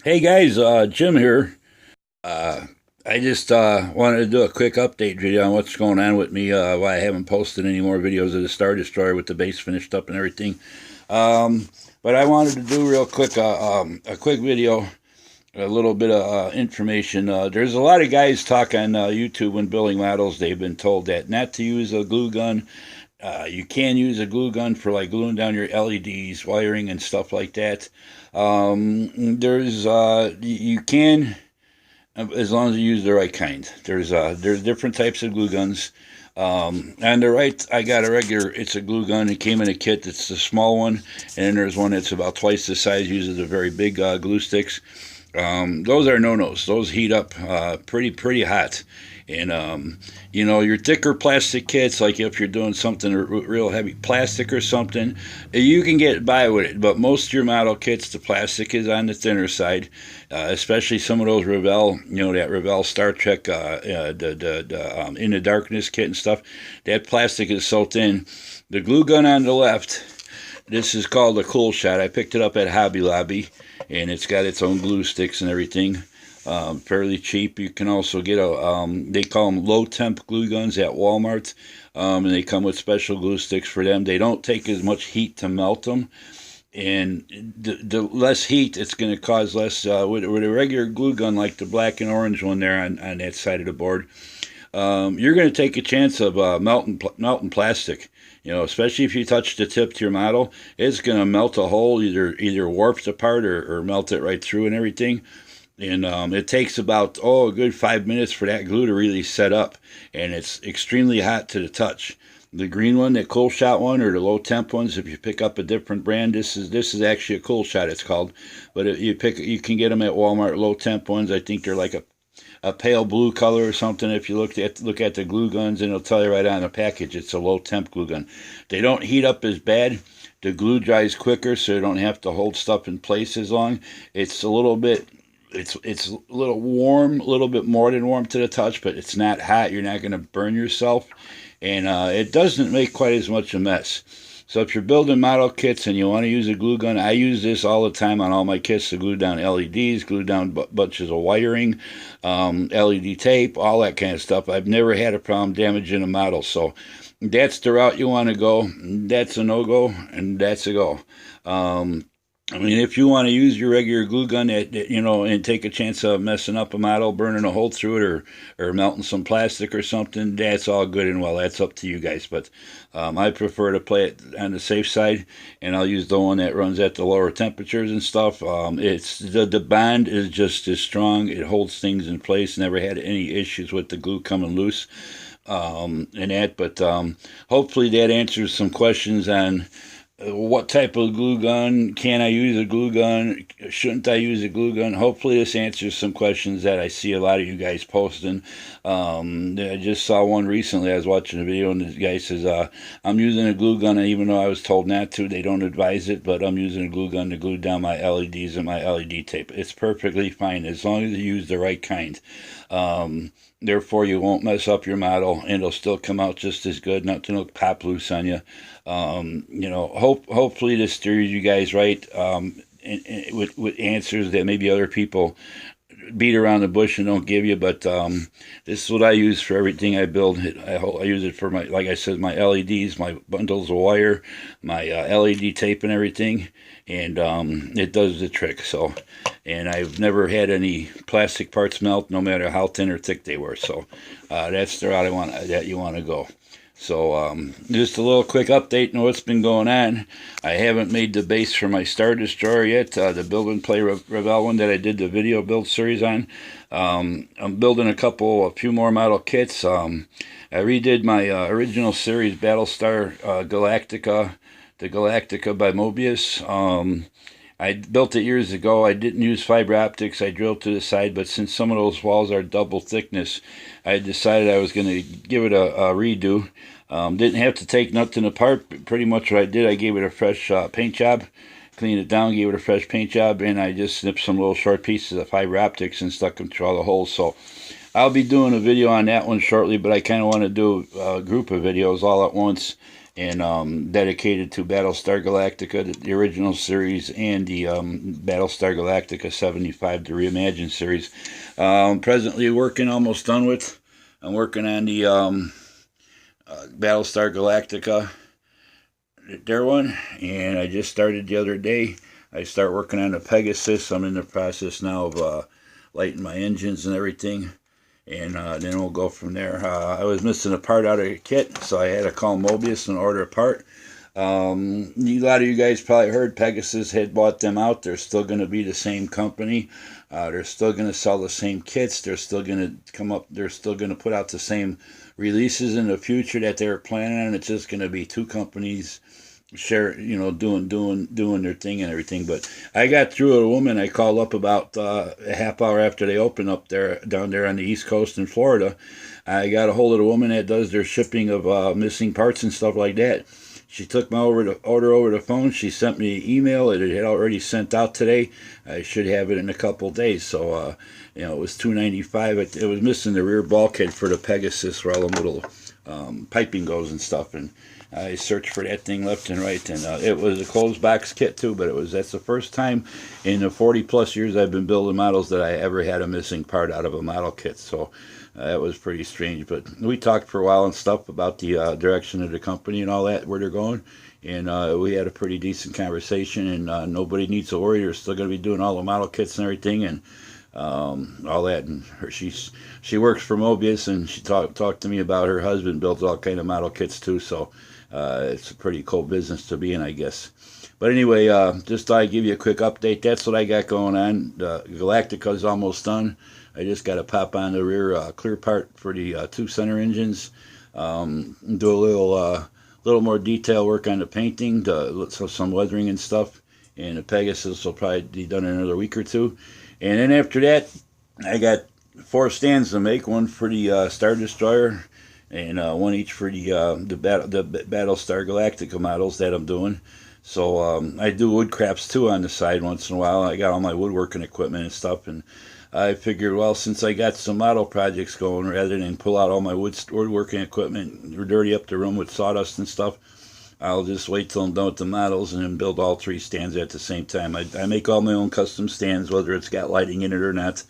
Hey guys, Jim here. Uh, I just wanted to do a quick update video on what's going on with me. Why I haven't posted any more videos of the Star Destroyer with the base finished up and everything. Um, but I wanted to do real quick a quick video, a little bit of information. There's a lot of guys talk on YouTube when building models. They've been told that not to use a glue gun. You can use a glue gun for like gluing down your LEDs, wiring, and stuff like that. You can, as long as you use the right kind. There's different types of glue guns. On the right, I got a regular. It's a glue gun. It came in a kit. It's the small one, and then there's one that's about twice the size. Uses a very big glue sticks. Those are no-nos. Those heat up pretty hot. And your thicker plastic kits, like if you're doing something real heavy plastic or something, you can get by with it. But most of your model kits, the plastic is on the thinner side, especially some of those Revell, that Revell Star Trek, the In the Darkness kit and stuff. That plastic is so thin. The glue gun on the left, this is called a Cool Shot. I picked it up at Hobby Lobby, and it's got its own glue sticks and everything. Fairly cheap. You can also get they call them low temp glue guns at Walmart, and they come with special glue sticks for them. They don't take as much heat to melt them, and the less heat, it's going to cause less. With a regular glue gun like the black and orange one there on that side of the board, you're going to take a chance of melting plastic. Especially if you touch the tip to your model, it's going to melt a hole, either warped apart or melt it right through and everything. And it takes about a good 5 minutes for that glue to really set up, and it's extremely hot to the touch. The green one, the Cool Shot one, or the low temp ones, if you pick up a different brand, this is actually a Cool Shot. It's called, but you can get them at Walmart. Low temp ones, I think they're like a pale blue color or something. If you look at the glue guns, and it'll tell you right on the package, it's a low temp glue gun. They don't heat up as bad. The glue dries quicker, so you don't have to hold stuff in place as long. It's a little bit. It's a little warm, a little bit more than warm to the touch, but it's not hot. You're not going to burn yourself, and it doesn't make quite as much a mess. So if you're building model kits and you want to use a glue gun, I use this all the time on all my kits to glue down LEDs, glue down bunches of wiring, LED tape, all that kind of stuff. I've never had a problem damaging a model. So that's the route you want to go. That's a no-go, and that's a go. I mean, if you want to use your regular glue gun, and take a chance of messing up a model, burning a hole through it, or melting some plastic or something, that's all good and well. That's up to you guys. But I prefer to play it on the safe side, and I'll use the one that runs at the lower temperatures and stuff. It's the bond is just as strong. It holds things in place. Never had any issues with the glue coming loose. And that, but hopefully that answers some questions on what type of glue gun. Can I use a glue gun? Shouldn't I use a glue gun? Hopefully this answers some questions that I see a lot of you guys posting. I just saw one recently. I was watching a video, and this guy says, I'm using a glue gun, and even though I was told not to, they don't advise it, but I'm using a glue gun to glue down my LEDs and my LED tape. It's perfectly fine as long as you use the right kind. Therefore, you won't mess up your model, and it'll still come out just as good. Nothing will pop loose on you. Hopefully this steers you guys right, and with answers that maybe other people beat around the bush and don't give you. But this is what I use for everything I build. I use it for my, like I said, my LEDs, my bundles of wire, my LED tape, and everything, and it does the trick. So, and I've never had any plastic parts melt, no matter how thin or thick they were. So that's the route that you want to go. So just a little quick update on what's been going on. I haven't made the base for my Star Destroyer yet, the Build and Play Revell one that I did the video build series on. I'm building a few more model kits. I redid my original series Battlestar Galactica, the Galactica by Mobius. I built it years ago. I didn't use fiber optics. I drilled to the side, but since some of those walls are double thickness, I decided I was going to give it a redo. Didn't have to take nothing apart. Pretty much what I did, I gave it a fresh paint job, cleaned it down, gave it a fresh paint job, and I just snipped some little short pieces of fiber optics and stuck them through all the holes. So I'll be doing a video on that one shortly, but I kind of want to do a group of videos all at once and dedicated to Battlestar Galactica, the original series, and the Battlestar Galactica 75, the reimagined series. Presently working, almost done with. I'm working on the Battlestar Galactica, their one, and I just started the other day. I start working on the Pegasus. I'm in the process now of lighting my engines and everything, and then we'll go from there. I was missing a part out of the kit, so I had to call Mobius and order a part. A lot of you guys probably heard Pegasus had bought them out. They're still going to be the same company. They're still going to sell the same kits. They're still going to come up. They're still going to put out the same releases in the future that they were planning on. It's just going to be two companies share, doing their thing and everything. But I got through with a woman. I called up about a half hour after they opened up there, down there on the East Coast in Florida. I got a hold of the woman that does their shipping of missing parts and stuff like that. She took my order over the phone. She sent me an email. It had already sent out today. I should have it in a couple of days. So, it was $295. It was missing the rear bulkhead for the Pegasus, where all the little piping goes and stuff. And I searched for that thing left and right, and it was a closed box kit too. But that's the first time in the 40+ years I've been building models that I ever had a missing part out of a model kit. So that was pretty strange. But we talked for a while and stuff about the direction of the company and all that, where they're going, and we had a pretty decent conversation. And nobody needs to worry. They're still going to be doing all the model kits and everything, and all that. And she works for Mobius, and she talked to me about her husband builds all kind of model kits too. So it's a pretty cool business to be in, I guess. But anyway, just thought I'd give you a quick update. That's what I got going on. Galactica's almost done. I just got to pop on the rear clear part for the two center engines. Do a little more detail work on the painting, so some weathering and stuff. And the Pegasus will probably be done in another week or two. And then after that, I got 4 stands to make. One for the Star Destroyer, and one each for the Battlestar Galactica models that I'm doing. So I do wood crafts too on the side once in a while. I got all my woodworking equipment and stuff, and I figured, well, since I got some model projects going, rather than pull out all my woodworking equipment or dirty up the room with sawdust and stuff, I'll just wait till I'm done with the models and then build all 3 stands at the same time. I make all my own custom stands, whether it's got lighting in it or not.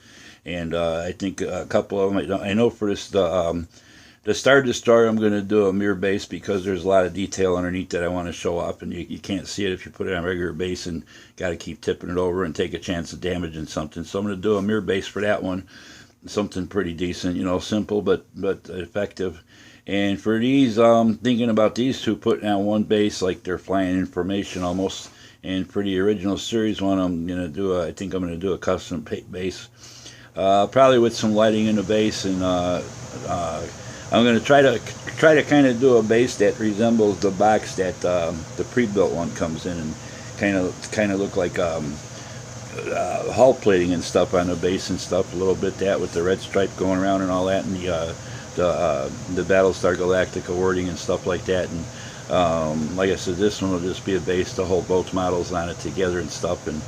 And I think a couple of them, I know for this, the Star Destroyer, I'm going to do a mirror base because there's a lot of detail underneath that I want to show off, and you can't see it if you put it on a regular base, and got to keep tipping it over and take a chance of damaging something. So I'm going to do a mirror base for that one, something pretty decent, simple but effective. And for these, thinking about these two, putting on one base like they're flying information almost. And for the original series one, I'm going to do I think I'm going to do a custom base, probably with some lighting in the base, and I'm going to try to kind of do a base that resembles the box that the pre-built one comes in, and kind of look like hull plating and stuff on the base and stuff, a little bit that with the red stripe going around and all that, and the Battlestar Galactica wording and stuff like that. And like I said, this one will just be a base to hold both models on it together and stuff, and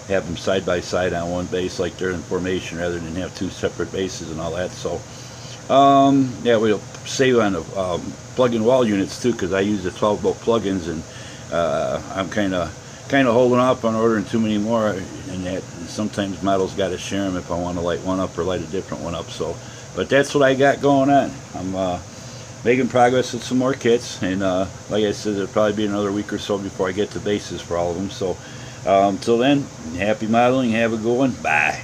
have them side by side on one base like they're in formation, rather than have 2 separate bases and all that. So yeah, we'll save on the plug-in wall units too, because I use the 12-volt plugins, and I'm kind of holding off on ordering too many more, and that sometimes models got to share them if I want to light one up or light a different one up. So, but that's what I got going on. I'm making progress with some more kits, and like I said, it'll probably be another week or so before I get the bases for all of them. So until then, happy modeling, have a good one, bye.